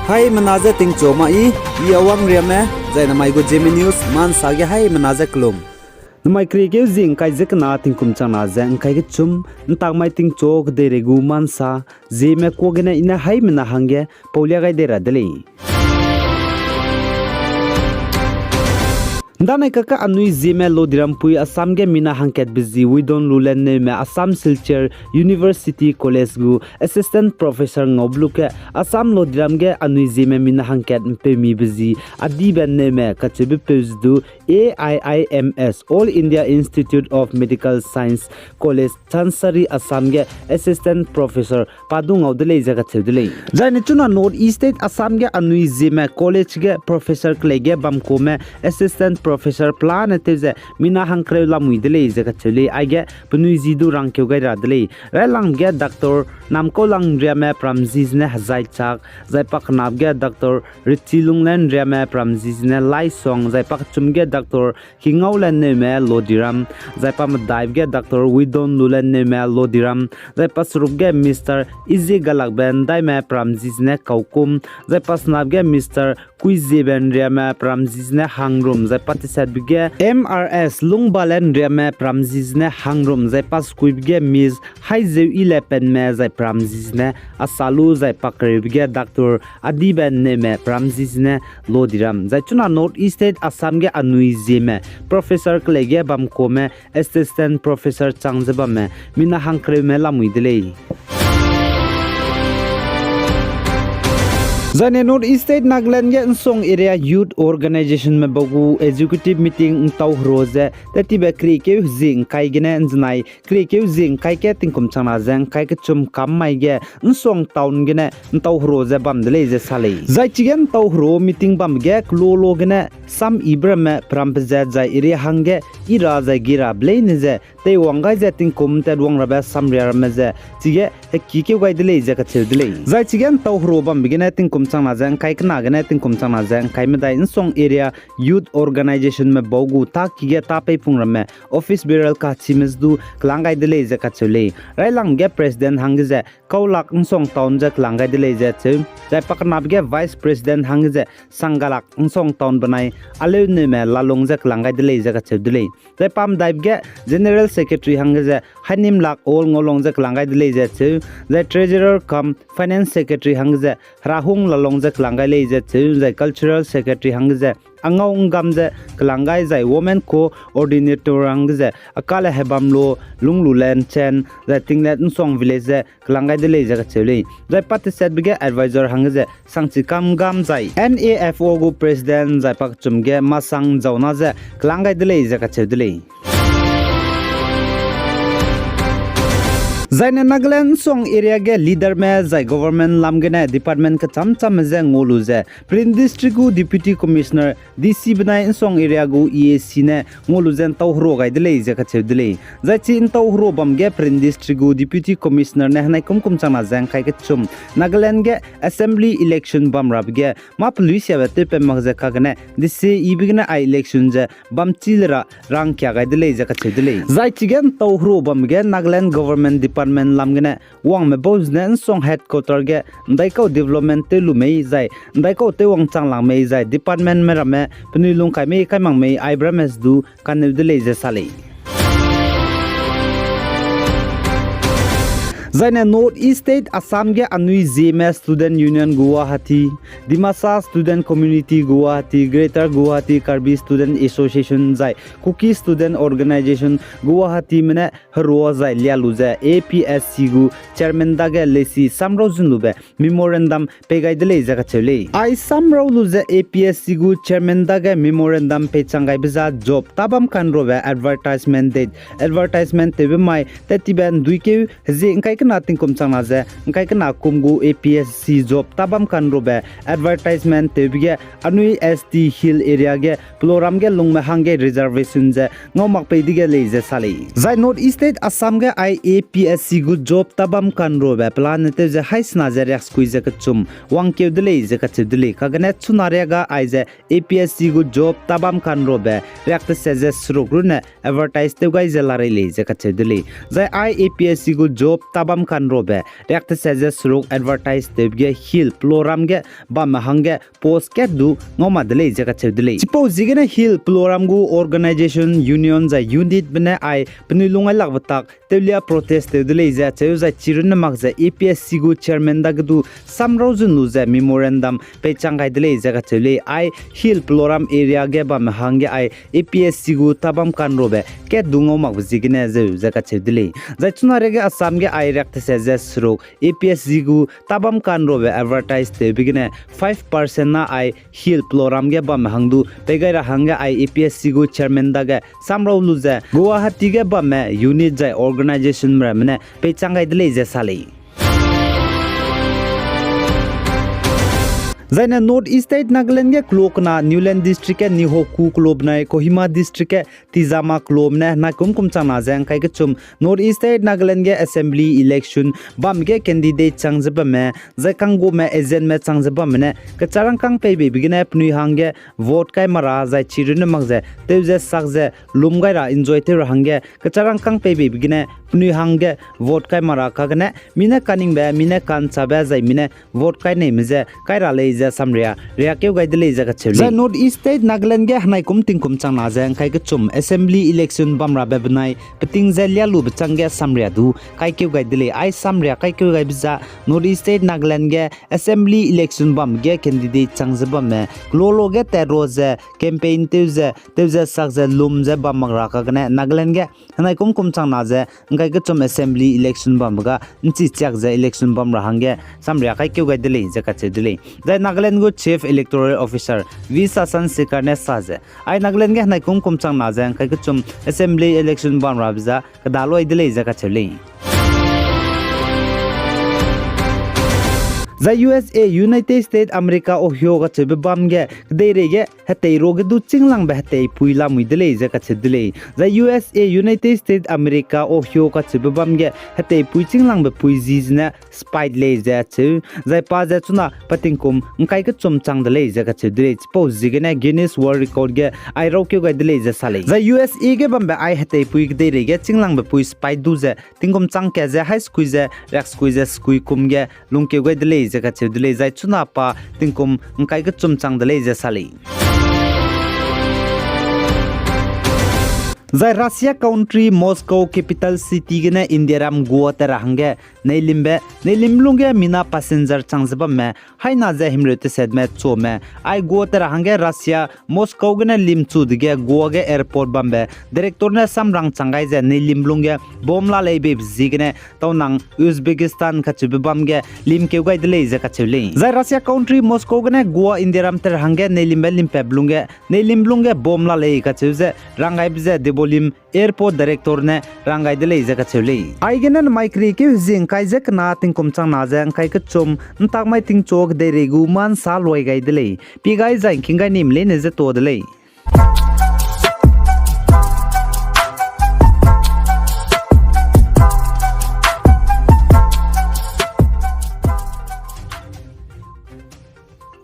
Hai menaza ting choma I awang riame zai namai go Zeme news man sage hai menaza klum. Namai kri ke zing kai zik na ting kum chang na zang kai ke chum ntang mai ting chok de regu man sa Zeme ko gena ina hai mena hange paulia gai de ra dele. Dana kaka anui Zeme lo dirampui Assam ge mina hangket busy we don't lulen ne me Assam Silchar University College gu assistant professor ngobluke Assam lo diram ge anui Zeme mina hangket mpe mi busy Adibe Newme kachebi pezdu AIIMS All India Institute of Medical Science College Changsari Assam ge assistant professor padung audle jaga chedle jani chuna North East State Assam ge anui Zeme college ge professor klege bamko me assistant Professor plan teze mina hangkre lamui dele jaga chele age punui jidu rang kyo gai ra dele ra lang ge doctor namko lang riame pramjis ne hazai chak zai pak nab ge doctor richilung len riame pramjis ne lai song zai pak chum ge doctor kingau len ne me lodiram zai pa madaib ge doctor widon lulen ne me lodiram zai pa surup ge Mr Easy galak ben dai me pramjis ne kaukum zai pas nab ge Mr Kuize ben riame pramjis ne hangrum zai pa Sadbige MRS Lungbalen Reme Pramzizne Hangrum zai pas kuibge Miss Haizew Ilepen me zai Pramzizne Asalu zai pakribge Dr. Adibe Newme Pramzizne Lodiram zai chuna North East State Assam ge anui Zeme Professor klege bamko me assistant professor changjeba me mina hangkre me lamui dele Zane North East State Nagaland ge Nsong area youth organization me bogu executive meeting tau roze tati be kri ke zing kai gene nznai kri ke zing kai ke tingkum chana zang kai ke chum kam mai ge Nsong town gene tau roze bam dele je sale zai chigen tau ro meeting bam ge lo gene sam ibrame prampze zai area hange ira zai gira blaine je te wangai je tingkum te duang rabe sam ria meze chige ki ke gai dele je ka chel dele zai chigen tau ro bam gene tingkum Changna jang kai kana gane tingkum changna jang kai me dai Nsong area youth organization me bogu ta kige ta pe pungram me office beral ka chimes du klangai dele je ka chule rai lang ge president hangje kaulak Nsong town je klangai dele je che jai pakna ge vice president hangje sangalak Nsong town banai alew ne me lalong je klangai dele je ka chudule jai pam daib ge general secretary hangje hanim lak ol ngolong je klangai dele je che jai treasurer kam finance secretary hangje rahung lalong je klangai le je che cultural secretary hangje angau ngam je klangai jai women coordinator hangje akale hebam lo lunglulen chen the tinglet Nsong village je klangai de le je ka chele jai participate bige advisor hangje sangchi kam gam jai NAFO go president jai pak chumge masang jauna je klangai de le je ka chedele Zaine Nagaland Song area ge leader me zai government lamgene department ka cham je ngolu je Print district gu deputy commissioner DC banai Song area gu EAC ne ngolu jen tau hro gai dele je ka chedele zai chin tau hro bam ge Print district gu deputy commissioner ne hanai kum chana jang kai ke chum Nagaland ge assembly election bam rab ge ma police ya te pe mag je ka gane disse ibigna I election je bam chilra rang kya gai dele je ka chedele zai chigen tau hro bam ge Nagaland government department lamgene wang me boz ne Nsong headquarter ge ndaikau development te lumei zai ndaikau te wang changlang mei zai department me rame pnilung kai me kai mang mei ibrames du kanew de le je sale Zaine North East State Assam ge anui Zeme Student Union Guwahati Dimasa Student Community Guwahati Greater Guwahati Karbi Student Association zai Cookie Student Organization Guwahati mene hro zai lialu zai APSC gu chairman da ge lesi samro junlube memorandum pegai dele jaga chele ai samro lu zai APSC gu chairman da ge memorandum pe changai biza job tabam kan robe advertisement date advertisement tebe mai tetiben duike je kai kana tingkum changna je kai kana kumgu APSC job tabam kan robe advertisement tebige anui ST hill area ge ploram ge lungme hange reservation je ngomak pe dige le je sale zai North East State Assam ge APSC gu job tabam kan robe plan te je haisna je rex kuize ka chum wang ke dele je ka chedele ka gane chunare ga ai je APSC gu job tabam kan robe react se je srogrune advertise te gai je lare le je ka chedele zai APSC gu job tabam tabam kan robe rekte seze suruk advertise tebge hill ploram ge ba mahange post ke du ngoma dele jaga chedele chipo zigena hill ploram gu organization union za unit bene ai penilunga lakbatak telia protest tebele ja cheuza chirun magza APSC gu chairman da gu samrozun nuza memorandum pe changai dele jaga chele ai hill ploram area ge ba mahange ai APSC gu tabam kan robe ke dungo magzigena jaga chedele zaituna rege assam ge ai rekte seze suruk APSC gu tabam kan robe advertise te bigine 5% na ai hill ploram ge ba mahangdu pegaira hanga ai APSC gu chairman da ge samro luza Guwahati ge ba me unit jai organization mane pe changai dele je sali Zaina North East State Nagaland ge klokna Newland district ke Nihoku club na Kohima district ke Tizama club na kum changna jang kai ke chum North East State Nagaland ge assembly election bam ge candidate changjaba me zakanggo me agent me changjaba me ke charang kang pe be bigine pnui hangge vote kai mara jai chirune magje teuje sakje lumgai ra enjoy te hangge ke charang kang pe be bigine pnui hangge vote kai mara ka gane mine kaning be mine kan chabe jai mine vote kai nei mije kai ra le samria ria keu gai dele jaga cheli North East State Nagaland ge hanai kum tingkum changna jang kai ke chum assembly election bamra bebnai peting zelia lu bchang ge samria du kai keu gai dele ai samria kai keu gai bija North East State Nagaland ge assembly election bam ge candidate changjaba me glolo ge teroze campaign teuze sakje lum je bamra ka gane Nagaland ge hanai kum changna je kai ke chum assembly election bam ga nchi chak je election bam ra hangge samria kai keu gai dele jaga chedele Nagaland go chief electoral officer V Sasan Sekarne saje ai Nagaland ge hanai kum chang na jang kai ke chum assembly election ban rabza kadalo idele jaga chele The USA United States America Ohio ga chebe bamge deire ge hatei roge du chinglang ba hatei puila muidele je ka chedele The USA United States America Ohio ga chebe bamge hatei pui chinglang ba pui jizna spite le je chu zai pa je chuna patingkum ngai ka chum chang dele je ka chedele chipo jigena Guinness World Record ge ai ro ke ga dele je sale The USA ge bambe ai hatei pui ge deire ge chinglang ba pui spite du je tingkum chang ke je high squeeze rex squeeze squeeze kum ge lung ke ga dele jaga chedele zai chuna pa tingkum ngai ga chum chang dele je sali Zai Russia country Moscow capital city gena India ram Goa ta rahangge neilimlunge mina passenger changjaba me haina za himrete sedme chome ai Goa ta rahangge Russia Moscow gena limchu dige Goa ge airport bambe director na samrang changai za neilimlunge bomla leibe zigene tawnang Uzbekistan khachbe bamge limke gai dele za khachule Zai Russia country Moscow gena Goa India ram ta rahangge neilimblunge bomla lei khachuje rangai bje Bolim airport director ne rangai dele jaga chule aigenan maikri ke jing kai jak na tingkom chang na jang kai ka chom ntak mai ting chok de regu man sal loi gai dele pi gai jang king gai nim le ne je to dele